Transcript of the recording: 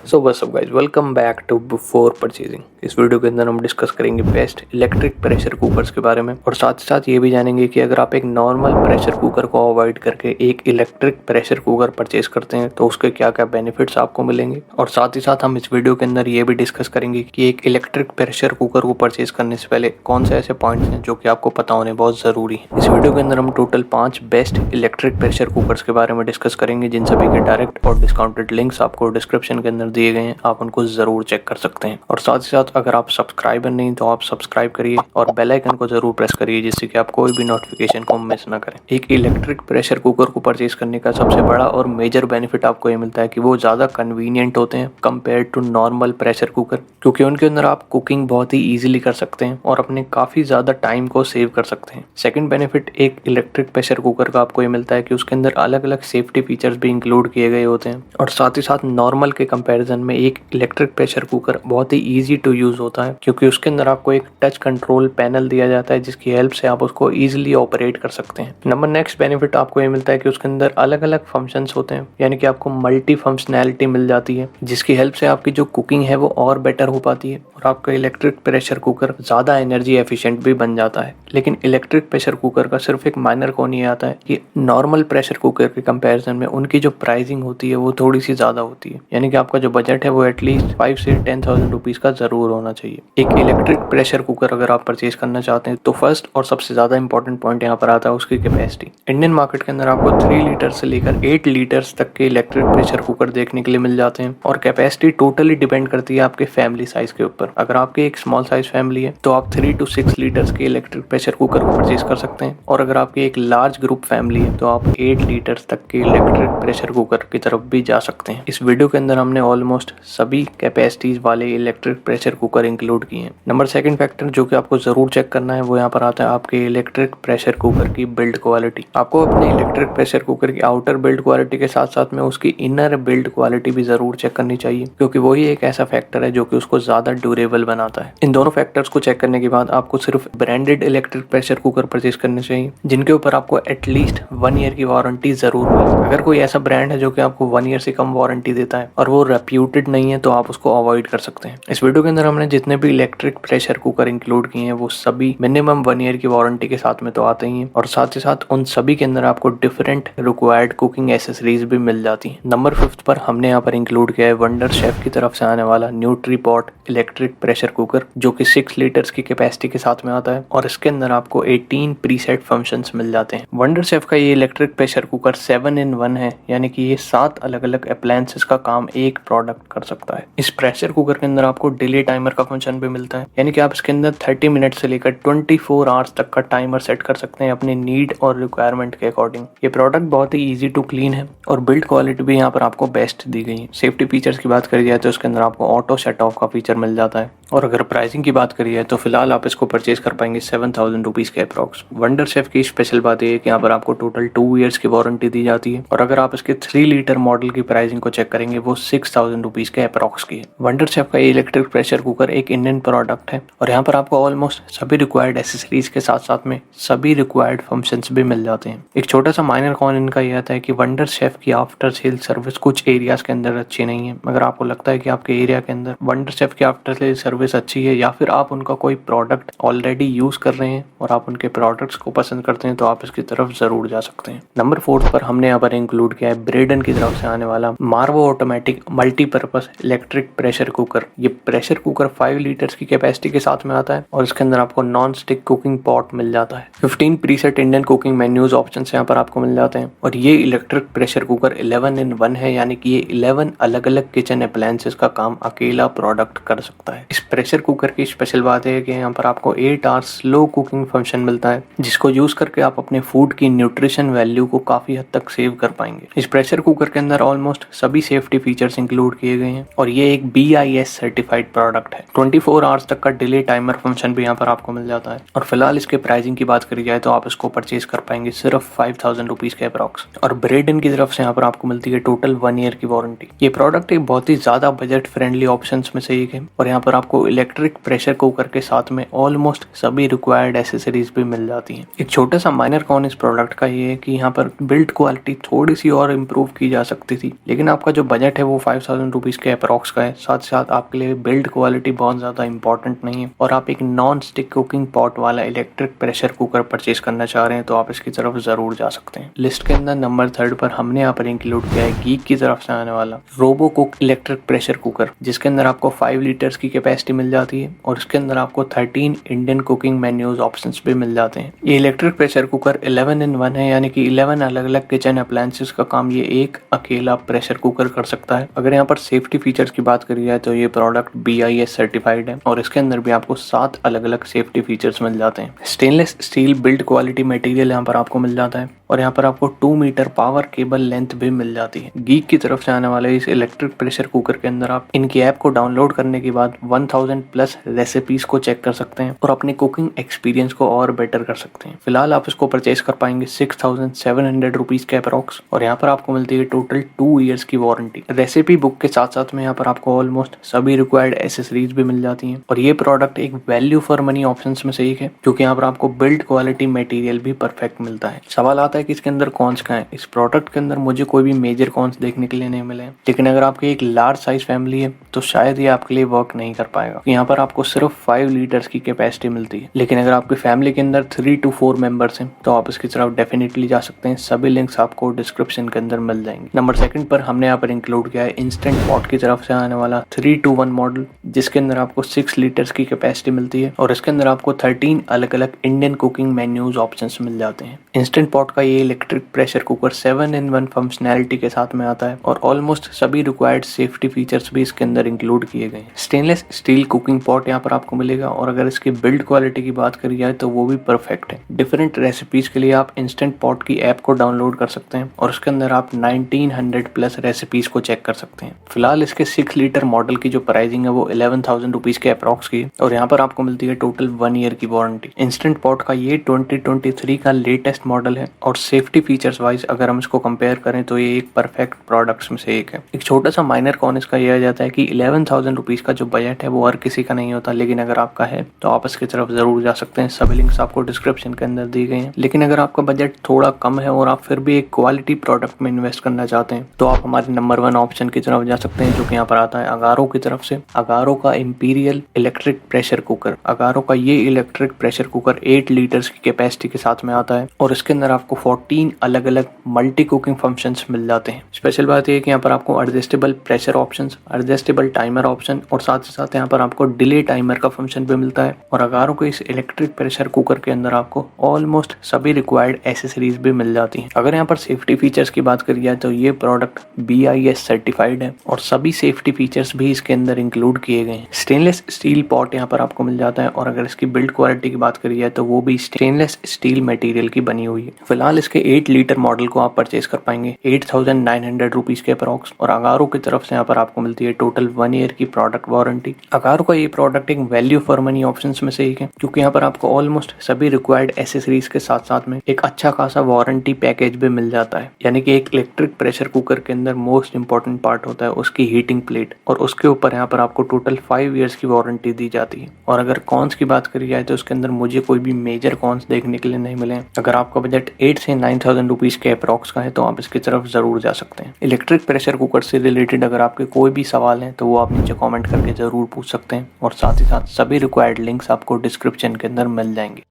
So what's up guys, welcome back to before purchasing. इस video के अंदर हम डिस्कस करेंगे बेस्ट इलेक्ट्रिक प्रेशर कुकर्स के बारे में और साथ ही साथ ये भी जानेंगे कि अगर आप एक नॉर्मल प्रेशर कुकर को अवॉइड करके एक इलेक्ट्रिक प्रेशर कुकर परचेज करते हैं तो उसके क्या क्या बेनिफिट्स आपको मिलेंगे। और साथ ही साथ हम इस वीडियो के अंदर ये भी डिस्कस करेंगे कि एक इलेक्ट्रिक प्रेशर कुकर को परचेज करने से पहले कौन से ऐसे पॉइंट्स हैं जो कि आपको पता होने बहुत जरूरी है। इस वीडियो के अंदर हम total 5 best electric pressure cookers के बारे में डिस्कस करेंगे, जिन सभी के डायरेक्ट और डिस्काउंटेड लिंक्स आपको डिस्क्रिप्शन के अंदर दिए गए हैं, आप उनको जरूर चेक कर सकते हैं। और साथ ही साथ अगर आप सब्सक्राइबर नहीं तो आप सब्सक्राइब करिए और बेल आइकन को जरूर प्रेस करिए जिससे कि आप कोई भी नोटिफिकेशन को मिस ना करें। एक इलेक्ट्रिक प्रेशर कुकर को परचेज करने का सबसे बड़ा और मेजर बेनिफिट आपको ये मिलता है कि वो ज़्यादा कन्वीनियंट होते हैं compare to normal pressure cooker, क्योंकि उनके अंदर आप कुकिंग बहुत ही ईजिली कर सकते हैं और अपने काफ़ी ज़्यादा टाइम को सेव कर सकते हैं। सेकेंड बेनिफिट एक इलेक्ट्रिक प्रेशर कुकर का आपको ये मिलता है कि उसके अंदर अलग अलग सेफ्टी फीचर्स भी इंक्लूड किए गए होते हैं और साथ ही साथ नॉर्मल के कंपैरिजन में एक इलेक्ट्रिक प्रेशर कुकर बहुत ही इजी टू यूज होता है, क्योंकि उसके अंदर आपको एक टच कंट्रोल पैनल दिया जाता है जिसकी हेल्प से आप उसको इजीली ऑपरेट कर सकते हैं। नेक्स्ट बेनिफिट आपको ये मिलता है कि उसके अंदर अलग अलग फंक्शंस होते हैं, यानी कि आपको मल्टी फंक्शनैलिटी मिल जाती है जिसकी हेल्प से आपकी जो कुकिंग है वो और बेटर हो पाती है और आपका इलेक्ट्रिक प्रेशर कुकर ज़्यादा एनर्जी एफिशिएंट भी बन जाता है। लेकिन इलेक्ट्रिक प्रेशर कुकर का सिर्फ एक माइनर कॉन ये आता है कि नॉर्मल प्रेशर कुकर के कंपैरिजन में उनकी जो प्राइसिंग होती है वो थोड़ी सी ज़्यादा होती है, यानी कि आपका जो बजट है वो एटलीस्ट 5 से 10,000 रुपीज़ का ज़रूर होना चाहिए। एक इलेक्ट्रिक प्रेशर कुकर अगर आप परचेज करना चाहते हैं तो फर्स्ट और सबसे ज़्यादा इंपॉर्टेंट पॉइंट यहाँ पर आता है उसकी कैपेसिटी। इंडियन मार्केट के अंदर आपको 3 लीटर से लेकर 8 लीटर्स तक के इलेक्ट्रिक प्रेशर कुकर देखने के लिए मिल जाते हैं और कैपेसिटी टोटली डिपेंड करती है आपके फैमिली साइज के ऊपर। अगर आपकी एक स्मॉल साइज फैमिली है तो आप 3 to 6 लीटर्स के इलेक्ट्रिक प्रेशर कुकर को परचेज कर सकते हैं और अगर आपकी एक लार्ज ग्रुप फैमिली है तो आप 8 लीटर्स तक के इलेक्ट्रिक प्रेशर कुकर की तरफ भी जा सकते हैं। इस वीडियो के अंदर हमने ऑलमोस्ट सभी कैपेसिटीज वाले इलेक्ट्रिक प्रेशर कुकर इंक्लूड किए हैं। नंबर सेकंड फैक्टर जो कि आपको जरूर चेक करना है वो यहाँ पर आता है आपके इलेक्ट्रिक प्रेशर कुकर की बिल्ड क्वालिटी। आपको अपने इलेक्ट्रिक प्रेशर कुकर की आउटर बिल्ड क्वालिटी के साथ साथ में उसकी इनर बिल्ड क्वालिटी भी जरूर चेक करनी चाहिए, क्योंकि वही एक ऐसा फैक्टर है जो कि उसको ज्यादा ड्यूरेबल बनाता है। इन दोनों फैक्टर्स को चेक करने के बाद आपको सिर्फ branded electric pressure cooker purchase करने चाहिए जिनके ऊपर आपको एटलीस्ट 1 ईयर की वारंटी जरूर मिले। अगर कोई ऐसा ब्रांड है जो कि आपको 1 ईयर से कम वारंटी देता है और वो रेप्यूटेड नहीं है तो आप उसको अवॉइड कर सकते हैं। इस वीडियो के अंदर हमने जितने भी इलेक्ट्रिक प्रेशर कुकर इंक्लूड किए हैं वो सभी मिनिमम 1 ईयर की वारंटी के साथ में तो आते ही हैं और साथ ही साथ उन सभी के अंदर आपको डिफरेंट रिक्वायर्ड कुकिंग एसेसरीज भी मिल जाती हैं। नंबर 5 पर हमने यहाँ पर इंक्लूड किया है वंडर शेफ की तरफ से आने वाला न्यूट्रीपॉट इलेक्ट्रिक प्रेशर कुकर, जो कि 6 लीटर्स की कैपेसिटी के साथ में आता है और इसके अंदर आपको 18 प्रीसेट फंक्शंस मिल जाते हैं। वंडर शेफ का ये इलेक्ट्रिक प्रेशर कुकर 7 in 1 है, यानी कि ये 7 अलग अलग अप्लायंसेस का काम एक प्रोडक्ट कर सकता है। इस प्रेशर कुकर के अंदर आपको डिले टाइमर का फंक्शन भी मिलता है, यानी कि आप इसके अंदर 30 मिनट से लेकर 24 आवर्स तक का टाइमर सेट कर सकते हैं अपनी नीड और रिक्वायरमेंट के अकॉर्डिंग। ये प्रोडक्ट बहुत ही इजी टू क्लीन है और बिल्ड क्वालिटी भी यहाँ पर आपको बेस्ट दी गई है। सेफ्टी फीचर्स की बात करी जाए तो इसके अंदर आपको ऑटो शट ऑफ का फीचर मिल जाता है और अगर प्राइसिंग की बात करी जाए तो फिलहाल आप इसको परचेज कर पाएंगे 7,000 रुपीज़ के अप्रॉक्स। वंडर शेफ की स्पेशल बात यह है कि यहाँ पर आपको टोटल 2 ईयर्स की वारंटी दी जाती है और अगर आप इसके 3 लीटर मॉडल की प्राइसिंग को चेक करेंगे वो 6,000 रुपीज़ के अप्रॉक्स की है। वंडर शेफ का ये इलेक्ट्रिक प्रेशर कुकर एक इंडियन प्रोडक्ट है और यहाँ पर आपको ऑलमोस्ट सभी रिक्वायर्ड एसेसरीज के साथ साथ में सभी रिक्वायर्ड फंक्शंस भी मिल जाते हैं। एक छोटा सा माइनर कॉन इनका यह आता है कि वंडर शेफ की आफ्टर सेल सर्विस कुछ एरियाज के अंदर अच्छी नहीं है। अगर आपको लगता है कि आपके एरिया के अंदर वंडर शेफ की आफ्टर सेल सर्विस अच्छी है या फिर आप उनका कोई प्रोडक्ट ऑलरेडी यूज कर रहे हैं और आप उनके प्रोडक्ट्स को पसंद करते हैं तो आप इसकी तरफ जरूर जा सकते हैं। नंबर 4 पर हमने यहाँ पर इंक्लूड किया है ब्रेडन की तरफ से आने वाला मार्वो automatic multipurpose electric pressure cooker. ये प्रेशर कुकर 5 लीटर्स की कैपेसिटी के साथ में आता है और इसके अंदर आपको नॉन स्टिक कुकिंग पॉट मिल जाता है। 15 preset Indian cooking menus option यहाँ पर आपको मिल जाते हैं और ये इलेक्ट्रिक प्रेशर कुकर 11 in 1 है, यानी कि ये 11 अलग अलग किचन अप्लायंसेस का काम अकेला प्रोडक्ट कर सकता है। इस प्रेशर कुकर की स्पेशल बात है कि यहाँ पर आपको 8 आवर्स स्लो कुकिंग फंक्शन मिलता है जिसको यूज करके आप अपने फूड की न्यूट्रिशन वैल्यू को काफी हद तक सेव कर पाएंगे। इस प्रेशर कुकर के अंदर ऑलमोस्ट सभी सेफ्टी फीचर्स इंक्लूड किए गए हैं और ये एक BIS सर्टिफाइड प्रोडक्ट है। 24 आवर्स तक का डिले टाइमर फंक्शन भी यहाँ पर आपको मिल जाता है और फिलहाल इसके प्राइसिंग की बात करी जाए तो आप इसको परचेज कर पाएंगे सिर्फ 5,000 रुपीज के अप्रॉक्स और ब्रेडन की तरफ से यहाँ पर आपको मिलती है टोटल 1 ईयर की वारंटी। ये प्रोडक्ट एक बहुत ही ज्यादा बजट फ्रेंडली ऑप्शंस में से एक है और यहाँ पर आपको इलेक्ट्रिक प्रेशर कुकर के साथ में ऑलमोस्ट सभी रिक्वायर्ड एसेसरीज भी मिल जाती हैं। एक छोटा सा माइनर कॉन इस प्रोडक्ट का ये है कि यहाँ पर बिल्ड क्वालिटी थोड़ी सी और इम्प्रूव की जा सकती थी, लेकिन आपका जो बजट है वो 5,000 11,000 रुपीज़ के अप्रॉक्स का है। साथ साथ आपके लिए बिल्ड क्वालिटी बहुत ज़्यादा इंपॉर्टेंट नहीं है और आप एक नॉन स्टिक कुकिंग पॉट वाला इलेक्ट्रिक प्रेशर कुकर परचेज करना चाह रहे हैं तो आप इसकी तरफ ज़रूर जा सकते हैं। लिस्ट के अंदर नंबर 3 पर हमने यहाँ पर इंक्लूड किया है गीक की तरफ से आने वाला robo cook electric pressure cooker, जिसके अंदर आपको 5 लीटर्स की कैपेसिटी मिल जाती है और इसके अंदर आपको 13 इंडियन कुकिंग मेन्यूज ऑप्शंस भी मिल जाते हैं। ये इलेक्ट्रिक प्रेशर कुकर 11 in 1 है, यानी कि 11 अलग अलग किचन अप्लायंसेस का काम ये एक अकेला प्रेशर कुकर कर सकता है। अगर यहाँ पर सेफ्टी फीचर्स की बात करी जाए तो ये प्रोडक्ट BIS सर्टिफाइड है और इसके अंदर भी आपको 7 अलग अलग सेफ्टी फीचर्स मिल जाते हैं। Stainless steel build quality material यहाँ पर आपको मिल जाता है और यहाँ पर आपको 2 मीटर पावर केबल लेंथ भी मिल जाती है। गीक की तरफ से आने वाले इस इलेक्ट्रिक प्रेशर कुकर के अंदर आप इनकी ऐप को डाउनलोड करने के बाद 1000 प्लस रेसिपीज को चेक कर सकते हैं और अपने कुकिंग एक्सपीरियंस को और बेटर कर सकते हैं। फिलहाल आप इसको परचेज कर पाएंगे 6,700 रुपीज के अप्रॉक्स और यहाँ पर आपको मिलती है टोटल 2 ईयर्स की वारंटी। रेसिपी बुक के साथ साथ में यहाँ पर आपको ऑलमोस्ट सभी रिक्वायर्ड एसेसरीज भी मिल जाती हैं और ये प्रोडक्ट एक वैल्यू फॉर मनी ऑप्शन में से एक है क्योंकि यहाँ पर आपको बिल्ड क्वालिटी मटेरियल भी परफेक्ट मिलता है। सवाल आता है कि इसके अंदर कॉन्स क्या है। इस प्रोडक्ट के अंदर मुझे कोई भी मेजर कॉन्स देखने के लिए नहीं मिले, लेकिन अगर आपकी एक लार्ज साइज फैमिली है तो शायद ये आपके लिए वर्क नहीं कर पाएगा। यहाँ पर आपको सिर्फ 5 लीटर्स की कैपेसिटी मिलती है, लेकिन अगर आपकी फैमिली के अंदर 3 to 4 मेंबर्स हैं तो आप इसकी तरफ डेफिनेटली जा सकते हैं। सभी लिंक्स आपको डिस्क्रिप्शन के अंदर मिल जाएंगे। नंबर 2 पर हमने यहाँ पर इंक्लूड किया है इंस्टेंट पॉट की तरफ से आने वाला 3-to-1 मॉडल, जिसके अंदर आपको 6 लीटर्स की कैपेसिटी मिलती है और इसके अंदर आपको 13 अलग अलग इंडियन कुकिंग मेन्यूज ऑप्शंस मिल जाते हैं। इंस्टेंट पॉट का ये electric pressure cooker 7 in 1 functionality के साथ में आता है और ऑलमोस्ट सभी रिक्वायर्ड सेफ्टी फीचर्स भी इसके अंदर इंक्लूड किए गए हैं। स्टेनलेस स्टील कुकिंग पॉट यहाँ पर आपको मिलेगा और अगर इसकी बिल्ड क्वालिटी की बात करी जाए तो वो भी परफेक्ट है। डिफरेंट रेसिपीज के लिए आप इंस्टेंट पॉट की ऐप को डाउनलोड कर सकते हैं और उसके अंदर आप 1900 प्लस रेसिपीज को चेक कर सकते हैं। फिलहाल इसके 6 लीटर मॉडल की जो प्राइसिंग है वो 11,000 रुपीज के अप्रॉक्स की और यहाँ पर आपको मिलती है टोटल 1 ईयर की वारंटी। इंस्टेंट पॉट का ये 2023 का लेटेस्ट मॉडल है और सेफ्टी फीचर्स वाइज अगर हम इसको कंपेयर करें तो ये एक परफेक्ट प्रोडक्ट्स में से एक है। एक छोटा सा माइनर कॉन इसका यह आ जाता है कि 11,000 रुपीज का जो बजट है वो हर किसी का नहीं होता, लेकिन अगर आपका है तो आप इसकी तरफ जरूर जा सकते हैं। सभी लिंक्स आपको डिस्क्रिप्शन के अंदर दी गई हैं। लेकिन अगर आपका बजट थोड़ा कम है और आप फिर भी एक क्वालिटी प्रोडक्ट में इन्वेस्ट करना चाहते हैं तो आप हमारे नंबर 1 ऑप्शन की तरफ जा सकते हैं, जो कि यहाँ पर आता है अगारो की तरफ से। अगारो का imperial electric pressure cooker. Agaro का ये इलेक्ट्रिक प्रेशर कुकर 8 लीटर्स की कैपेसिटी के साथ में आता है और इसके अंदर आपको 14 अलग अलग मल्टी कुकिंग फंक्शंस मिल जाते हैं। स्पेशल बात यह है कि यहाँ पर आपको adjustable pressure option, adjustable timer option और साथ ही साथ यहाँ पर आपको डिले टाइमर का फंक्शन भी मिलता है। और अगारो के इस इलेक्ट्रिक प्रेशर कुकर के अंदर आपको ऑलमोस्ट सभी रिक्वायर्ड एसेसरीज भी मिल जाती हैं। अगर यहाँ पर सेफ्टी फीचर्स की बात करी जाए तो ये प्रोडक्ट BIS सर्टिफाइड है और सभी सेफ्टी फीचर्स भी इसके अंदर इंक्लूड किए गए हैं। स्टेनलेस स्टील पॉट यहाँ पर आपको मिल जाता है और अगर इसकी बिल्ड क्वालिटी की बात करी जाए तो वो भी स्टेनलेस स्टील मटेरियल की बनी हुई है। फिलहाल इसके 8 लीटर मॉडल को आप परचेज कर पाएंगे 8,900 रुपीज के अप्रॉक्स और अगारो की तरफ से यहाँ पर आपको मिलती है टोटल 1 ईयर की प्रोडक्ट वारंटी। अगारो का ये प्रोडक्ट एक वैल्यू फॉर मनी ऑप्शन में से एक है क्योंकि यहाँ पर आपको ऑलमोस्ट सभी रिक्वायर्ड एसेसरीज के साथ साथ में एक अच्छा खासा वारंटी पैकेज भी मिल जाता है। यानी कि एक इलेक्ट्रिक प्रेशर कुकर के अंदर मोस्ट इंपॉर्टेंट पार्ट होता है उसकी हीटिंग प्लेट और उसके ऊपर यहाँ पर आपको टोटल 5 ईयर्स की वारंटी दी जाती है। और अगर कॉन्स की बात करी जाए तो उसके अंदर मुझे कोई भी मेजर कॉन्स देखने के लिए नहीं मिले। अगर आपका बजट 8 से 9,000 रुपीज के अप्रॉक्स का है तो आप इसकी तरफ जरूर जा सकते हैं। इलेक्ट्रिक प्रेशर कुकर से रिलेटेड अगर आपके कोई भी सवाल है तो वो आप नीचे कॉमेंट करके जरूर पूछ सकते हैं और साथ ही साथ सभी रिक्वायर्ड लिंक्स आपको डिस्क्रिप्शन के अंदर मिल जाएंगे।